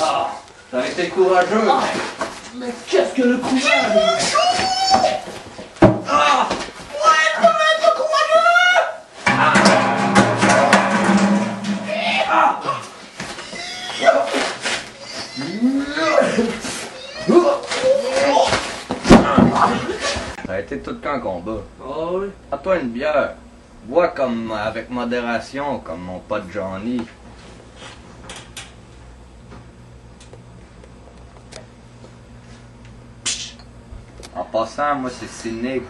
Ah, t'as été courageux. Ah, mais qu'est-ce que le courage? Ah! Ouais, t'as été courageux! Ah! Ça a été tout qu'un combat. Oh oui. Prends-toi une bière. Bois comme avec modération, comme mon pote Johnny. En passant, moi c'est Cynic.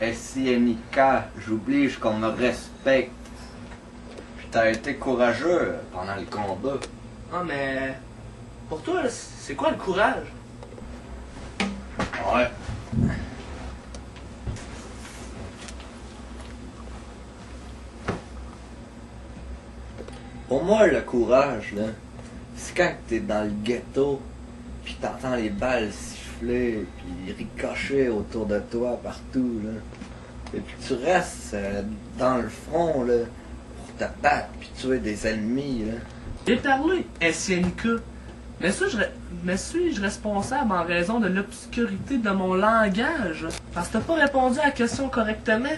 S-I-N-I-K. J'oblige qu'on me respecte. Puis t'as été courageux pendant le combat. Ah, mais. Pour toi, là, c'est quoi le courage? Ouais. Pour moi, le courage, là, c'est quand t'es dans le ghetto, puis t'entends les balles siffler, puis ricocher autour de toi partout, là. Et puis tu restes dans le front, là, pour te battre, puis tuer des ennemis, là. J'ai parlé, SNK. Mais suis-je responsable en raison de l'obscurité de mon langage? Parce que t'as pas répondu à la question correctement.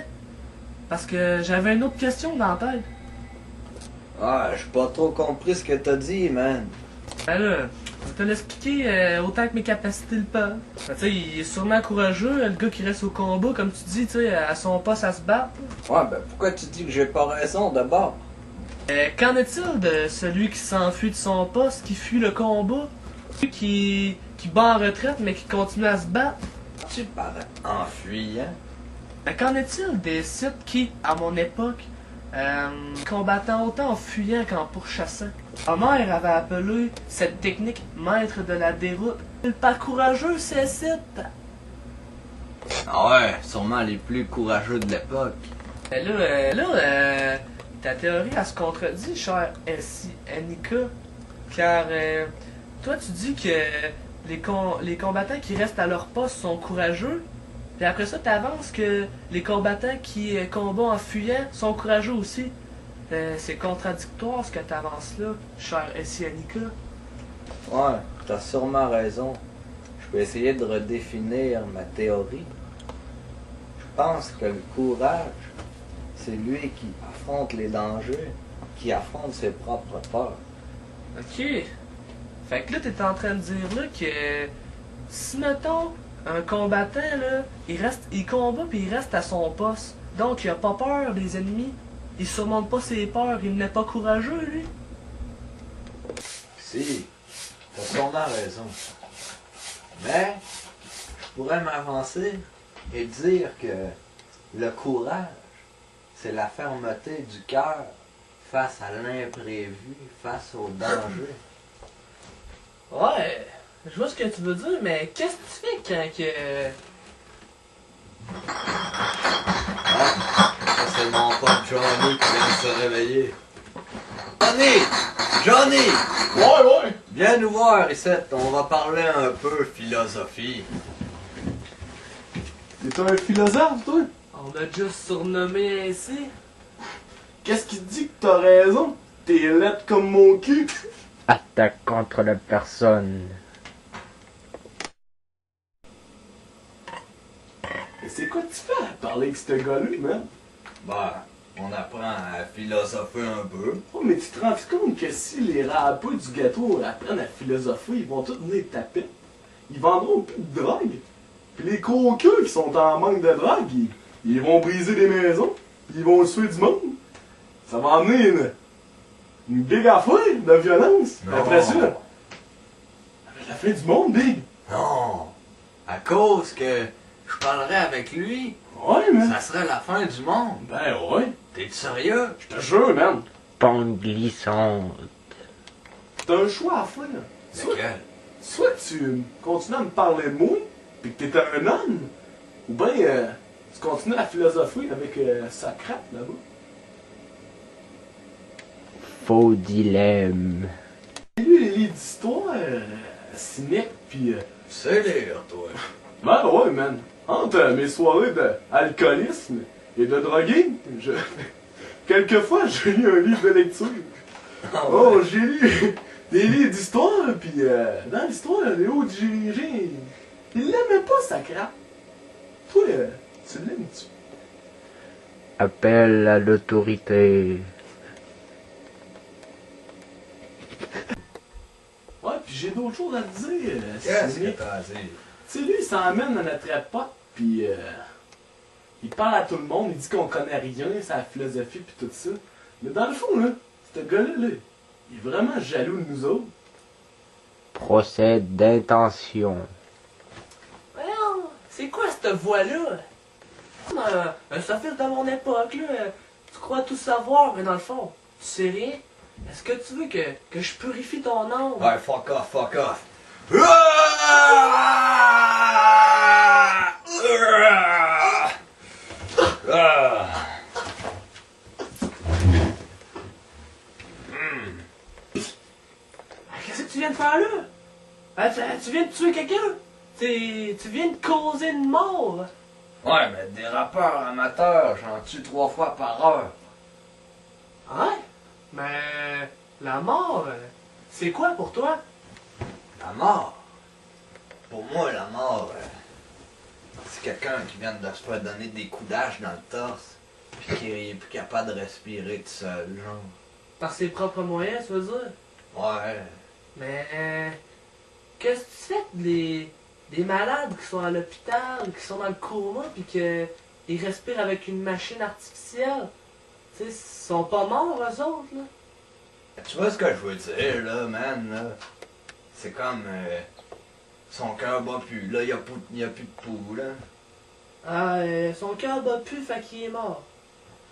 Parce que j'avais une autre question dans la tête. Ah, j'ai pas trop compris ce que t'as dit, man. Ben là, je vais te l'expliquer autant que mes capacités le peuvent. Ben, tu sais, il est sûrement courageux, le gars qui reste au combat, comme tu dis, tu sais, à son poste à se battre. Ouais, ben pourquoi tu dis que j'ai pas raison d'abord? Qu'en est-il de celui qui s'enfuit de son poste, qui fuit le combat? Celui qui bat en retraite, mais qui continue à se battre? Tu parles en fuyant? Ben, qu'en est-il des sites qui, à mon époque, combattaient autant en fuyant qu'en pourchassant? Ma mère avait appelé cette technique maître de la déroute. Le pas courageux, ces sites! Ah ouais, sûrement les plus courageux de l'époque. Ben ta théorie, elle se contredit, cher S.I.N.I.K. Car, toi, tu dis que les combattants qui restent à leur poste sont courageux, puis après ça, t'avances que les combattants qui combattent en fuyant sont courageux aussi. C'est contradictoire ce que t'avances là, cher S.I.N.I.K. Ouais, t'as sûrement raison. Je peux essayer de redéfinir ma théorie. Je pense que le courage, c'est lui qui affronte les dangers, qui affronte ses propres peurs. Ok. Fait que là, t'es en train de dire là que si mettons un combattant là, il combat puis il reste à son poste. Donc il a pas peur des ennemis. Il surmonte pas ses peurs, il n'est pas courageux lui. Si, t'as sûrement raison. Mais, je pourrais m'avancer et dire que le courage, c'est la fermeté du cœur face à l'imprévu, face au danger. Ouais, je vois ce que tu veux dire, mais qu'est-ce que tu fais quand que... Ah, ça c'est mon pote Johnny qui vient de se réveiller. Johnny! Johnny! Ouais! Viens nous voir ici, on va parler un peu philosophie. T'es un philosophe, toi? On m'a juste surnommé ainsi. Qu'est-ce qui te dit que t'as raison? T'es laide comme mon cul. Attaque contre la personne. Et c'est quoi tu fais à parler avec ce gars-là, man? Bah, on apprend à philosopher un peu. Oh, mais tu te rends compte que si les rappeurs du gâteau apprennent à philosopher, ils vont tous venir taper. Ils vendront plus de drogue. Puis les coqueux qui sont en manque de drogue, ils vont briser des maisons. Puis ils vont tuer du monde. Ça va amener une big affaire de violence. Non. Après ça, la fin du monde, big. Non, à cause que je parlerais avec lui, Ouais, man. ça serait la fin du monde. Ben ouais. T'es sérieux? Je te jure, man. Pente glissante. T'as un choix à faire. Lequel? Soit tu continues à me parler de moi, pis que t'es un homme, ou bien tu continues à philosopher avec sa crappe là-bas. Faux dilemme. J'ai lu les livres d'histoire, cynique, pis C'est lire, toi. ben ouais, man. Entre mes soirées d'alcoolisme et de droguing, quelquefois j'ai lu un livre de lecture. Oh, j'ai lu des livres d'histoire, pis dans l'histoire, Léo Dirigé, il l'aimait pas, sa crappe. Toi, tu l'aimes-tu? Appel à l'autorité. Ouais, pis j'ai d'autres choses à te dire. Qu'est-ce Sidney. que t'as à dire? Tu sais, lui, il s'emmène dans notre pote, pis il parle à tout le monde, il dit qu'on connaît rien, sa philosophie pis tout ça. Mais dans le fond, là, ce gars-là, là, il est vraiment jaloux de nous autres. Procès d'intention. Voyons, c'est quoi cette voix-là? Un sophiste de mon époque, là. Tu crois tout savoir, mais dans le fond, tu sais rien. Est-ce que tu veux que je purifie ton âme? Ouais, fuck off, fuck off. Qu'est-ce que tu viens de faire là? Tu viens de tuer quelqu'un? Tu viens de causer une mort? Ouais, mais des rappeurs amateurs, j'en tue 3 fois par heure. Ouais? Mais la mort, c'est quoi pour toi? La mort? Pour moi, la mort, c'est quelqu'un qui vient de se faire donner des coups d'âge dans le torse, puis qui est plus capable de respirer tout seul, genre. Par ses propres moyens, tu veux dire? Ouais. Mais qu'est-ce que tu fais des malades qui sont à l'hôpital, qui sont dans le coma, puis qu'ils respirent avec une machine artificielle? Tu sais, ils sont pas morts, eux autres, là? Tu vois ce que je veux dire, là, man, là? C'est comme... son cœur bat plus, là, y a plus de pouls, là. Ah, son cœur bat plus, fait qu'il est mort.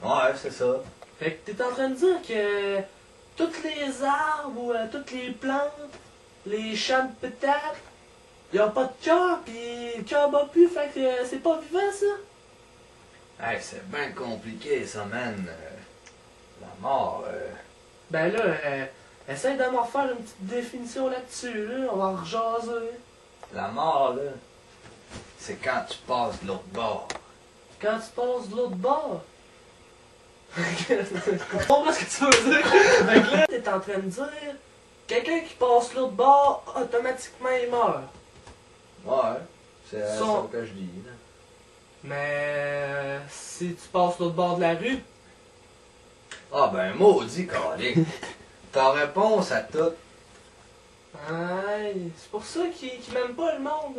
Ouais, c'est ça. Fait que t'es en train de dire que toutes les arbres ou toutes les plantes, les champs de patates, ils ont pas de cœur, pis le cœur bat plus, fait que c'est pas vivant, ça? Hey, c'est bien compliqué, ça, man. La mort, Ben là, essaye de m'en faire une petite définition là-dessus, là, on va en rejaser. la mort, là, c'est quand tu passes de l'autre bord. Quand tu passes de l'autre bord. Je comprends ce que tu veux dire. Fait que là, t'es en train de dire, quelqu'un qui passe de l'autre bord, automatiquement il meurt. Ouais, c'est ça Son- que je dis, là. Mais si tu passes de l'autre bord de la rue, Ah ben, maudit, calique. Ta réponse à tout. ouais, c'est pour ça qu'il m'aime pas le monde.